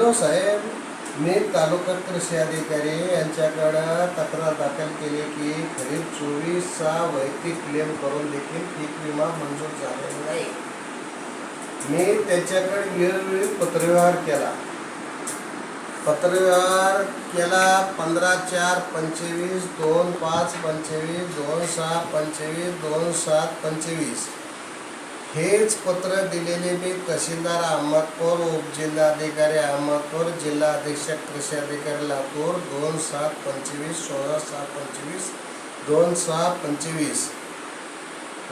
जाधव साहेब, मी तालुका कृषी अधिकारी यांच्याकडं तक्रार दाखल केली की खरीप 24चा वैयक्तिक क्लेम करून देखील पीक विमा मंजूर झालेला नाही. मी त्याच्याकडे वेळोवेळी पत्रव्यवहार केला. 15/4/25, 2/5/25, 2/6/25, 2/7/25 हेच पत्र दिलेले मी तहसीलदार अहमदपूर, उपजिल्हाधिकारी अहमदपूर, जिल्हा अधीक्षक कृषी अधिकारी लातूर 2/7/25, 16/6/25, 2/6/25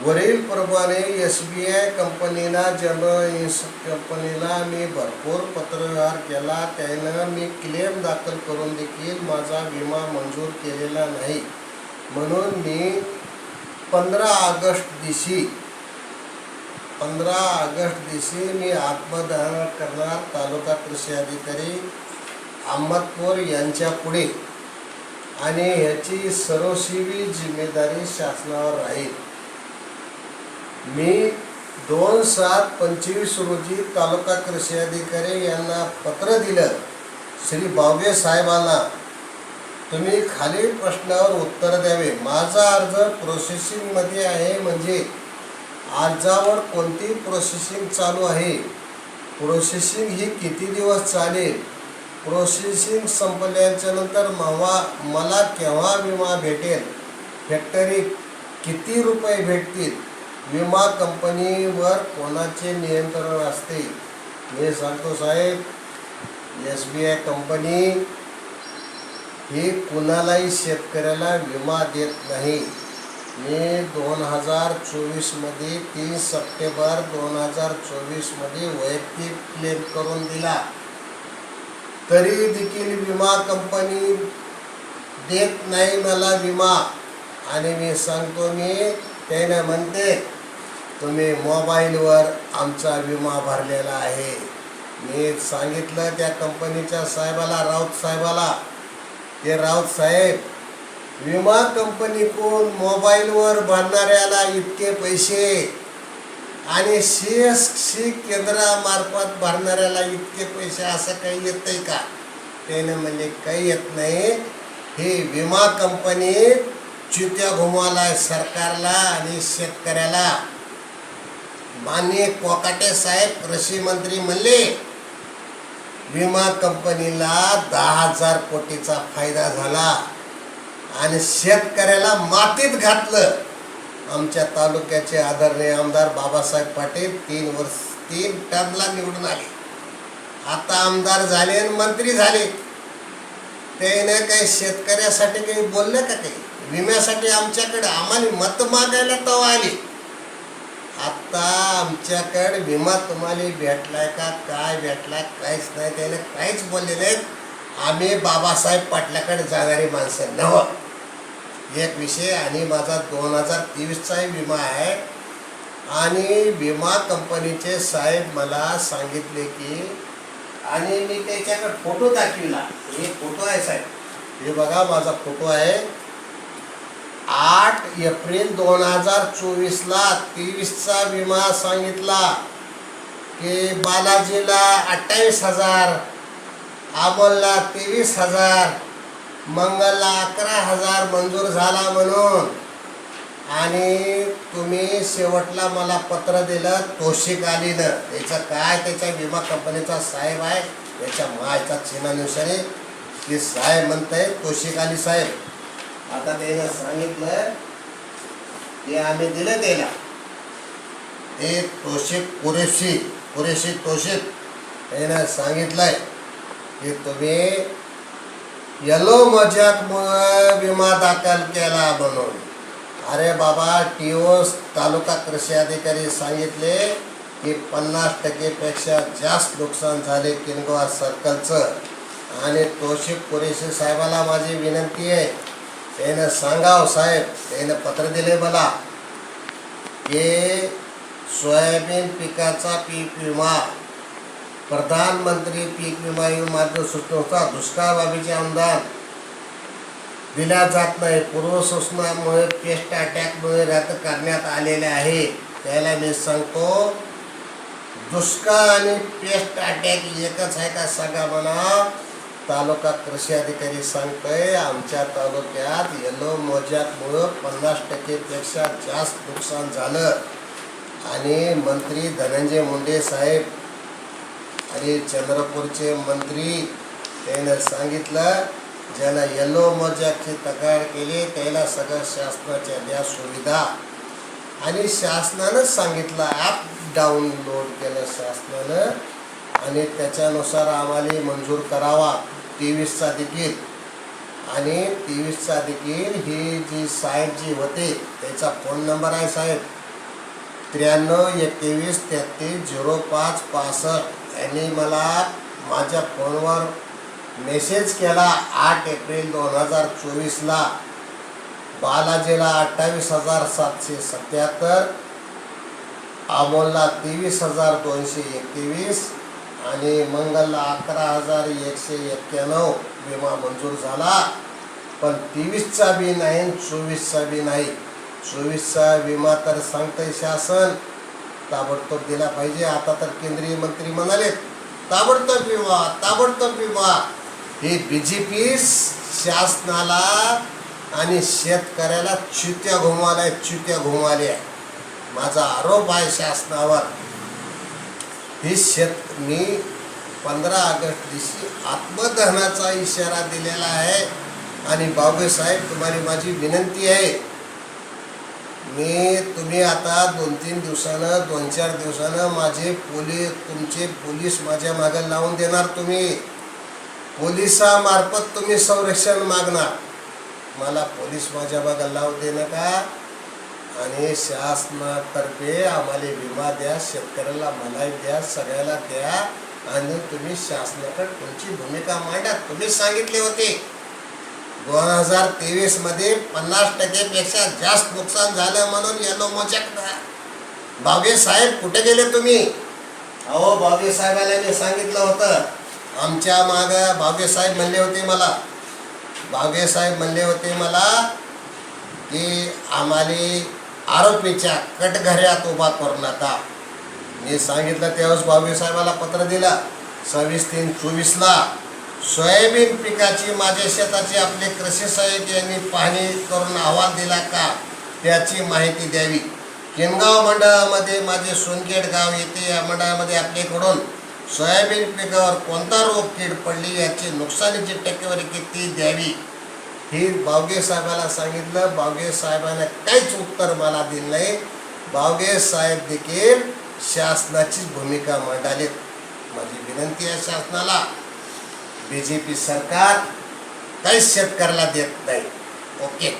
वरील प्रमाणे SBI कंपनीला, जनरल इन्शुरन्स कंपनीला मी भरपूर पत्रव्यवहार केला. त्यानं मी क्लेम दाखल करून देखील माझा विमा मंजूर केलेला नाही. म्हणून मी 15 ऑगस्ट दिवशी मी आत्मदहन करणार. तालुका कृषी अधिकारी अहमदपूर यांच्या पुढे आणि ह्याची सर्वस्वी जिम्मेदारी शासनावर राहील. मी 2/7/25 रोजी तालुका कृषी अधिकारी यांना पत्र दिलं. श्री बावगे साहेबांना तुम्ही खालील प्रश्नावर उत्तर द्यावे. माझा अर्ज प्रोसेसिंगमध्ये आहे, म्हणजे अर्जावर कोणती प्रोसेसिंग चालू आहे, प्रोसेसिंग ही किती दिवस चालेल, प्रोसेसिंग संपल्याच्या नंतर मला केव्हा विमा भेटेल, फॅक्टरी किती रुपये भेटतील, विमा कंपनीवर कोणाचे नियंत्रण असते. मी सांगतो साहेब, SBI कंपनी ही कुणालाही शेतकऱ्याला विमा देत नाही. मी 2024 मध्ये 3 सप्टेंबर 2024 मध्ये वैयक्तिक क्लेम करून दिला, तरी देखील विमा कंपनी देत नाही मला विमा. आणि मी सांगतो, मी त्याने म्हणते तुम्ही मोबाईलवर आमचा विमा भरलेला आहे. मी सांगितलं त्या कंपनीच्या साहेबाला, राऊत साहेबाला, ते राऊत साहेब, विमा कंपनीकडून मोबाईलवर भरणाऱ्याला इतके पैसे आणि CSC केंद्रामार्फत भरणाऱ्याला इतके पैसे, असं काही येत आहे का? त्याने म्हणजे काही येत नाही. ही विमा कंपनी चित्या घुमवलाय सरकारला आणि शेतकऱ्याला. माननीय कोकाटे साहेब कृषी मंत्री म्हणले विमा कंपनीला 10,000 कोटीचा फायदा झाला आणि शेतकऱ्याला मातीत घातलं. आमच्या तालुक्याचे आदरणीय आमदार बाबासाहेब पाटील 3 टर्मला निवडून आले, आता आमदार झाले आणि मंत्री झाले. त्याने काही शेतकऱ्यासाठी काही बोलले का? काही विम्यासाठी आमच्याकडे आम्हाला मत मागायला तवा आली. आता आमच्याकडे विमा तुम्हाला भेटलाय का, काय भेटलाय, काहीच नाही. त्याने काहीच बोलले नाहीत. आम्ही बाबासाहेब पाटलाकडे जाणारी माणसं नव्ह. एक विषय, आणि माझा 2023चा विमा आहे. आणि विमा कंपनीचे साहेब मला सांगितले की, आणि मी त्याच्याकडे फोटो दाखविला. हे फोटो आहे साहेब, हे बघा माझा फोटो आहे. 8 एप्रिल 2024ला 23चा विमा सांगितला की बालाजीला 28,000, अमोलला 23,000, मंगलला 11,000 मंजूर झाला म्हणून. आणि तुम्ही शेवटला मला पत्र दिलं तोशिक अलीनं. त्याचं काय, त्याच्या विमा कंपनीचा साहेब आहे, त्याच्या मायचा चिन्हानुसार की साहेब म्हणताय तोशिक अली साहेब. आता त्यानं सांगितलं ते आम्ही दिलं त्याला, ते तोशिक कुरेशी तोशिक त्यानं सांगितलंय की तुम्ही येलो मजाकमुळे विमा दाखल केला म्हणून. अरे बाबा, TO तालुका कृषी अधिकारी सांगितले की 50% पेक्षा जास्त नुकसान झाले किनगाव सर्कलचं. आणि तोशिक कुरेशी साहेबाला माझी विनंती आहे, त्यानं सांगाव साहेब, त्यानं पत्र दिले मला की सोयाबीन पिकाचा पीक विमा, प्रधानमंत्री पीक विमा मार्गदर्शनानुसार दुष्काळ बाबीचे अनुदान दिल्या जात नाही. पूर्वसूचनामुळे पेस्ट अटॅकमुळे रद्द करण्यात आलेले आहे. त्याला मी सांगतो दुष्काळ आणि पेस्ट अटॅक एकच आहे का सांगा म्हणा. तालुका कृषी अधिकारी सांगतोय आमच्या तालुक्यात येलो मोज्यामुळं 50% पेक्षा जास्त नुकसान झालं. आणि मंत्री धनंजय मुंडे साहेब आणि चंद्रपूरचे मंत्री त्यानं सांगितलं ज्याला येलो मोज्याची तक्रार केली त्याला सगळं शासनाच्या द्या सुविधा. आणि शासनानं सांगितलं ॲप डाउनलोड केलं शासनानं आणि त्याच्यानुसार आम्हाला मंजूर करावा 23चा देखील. आणि 23चा देखील ही जी साहेब जी होते त्याचा फोन नंबर आहे साहेब 93 21 33 05 65. यांनी मला माझ्या फोनवर मेसेज केला 8 एप्रिल 2024ला. बालाजीला 28,777, अमोलला 23,221 आणि मंगलला 11,191 विमा मंजूर झाला. पण 23चा बी नाही 24चा बी नाही. 24चा विमा तर सांगतंय शासन ताबडतोब दिला पाहिजे. आता तर केंद्रीय मंत्री म्हणाले ताबडतोब विमा ताबडतोब विमा. हे BJP शासनाला आणि शेतकऱ्याला चुत्या घुमवाल्या. माझा आरोप आहे शासनावर. ही मी 15 ऑगस्ट दिवशी आत्मदहनाचा इशारा दिलेला आहे. आणि बावगे साहेब तुम्हाला माझी विनंती आहे तुम्ही आता 2-3 दिवसानं 2-4 दिवसानं तुमचे पोलीस माझ्या मागे लावून देणार. तुम्ही पोलिसामार्फत तुम्ही संरक्षण मागणार. मला पोलीस माझ्या मागे लावू दे नका. आणि शासनातर्फे आम्हाला विमा द्या, शेतकऱ्याला मलाही द्या, सगळ्याला द्या. आणि तुम्ही शासनाकडे तुमची भूमिका मांडा. तुम्ही सांगितले होते 2023 मध्ये 50% पेक्षा जास्त नुकसान झालं म्हणून येलो मोज्या. बावगे साहेब कुठे गेले तुम्ही? अहो बावगे साहेबांना मी सांगितलं होतं आमच्या मागं. बावगे साहेब म्हणले होते मला की आम्हाला आरोपीच्या कटघऱ्यात उभा करू नका. मी सांगितलं त्यावेळेस बावगे साहेबाला पत्र दिलं 26/3/24ला. सोयाबीन पिकाची माझ्या शेताची आपले कृषी सहाय्यक यांनी पाहणी करून अहवाल दिला का त्याची माहिती द्यावी. किनगाव मंडळामध्ये माझे सोनखेड गाव येते या मंडळामध्ये आपल्याकडून सोयाबीन पिकावर कोणता रोग कीड पडली याची नुकसानीची टक्केवारी किती द्यावी. ही बावगे साहेबाला सांगितलं. बावगे साहेबांना काहीच उत्तर मला दिलं नाही. बावगे साहेब देखील शासनाची भूमिका मांडालीत. माझी विनंती आहे शासनाला BJP सरकार काहीच शेतकऱ्याला देत नाही. ओके.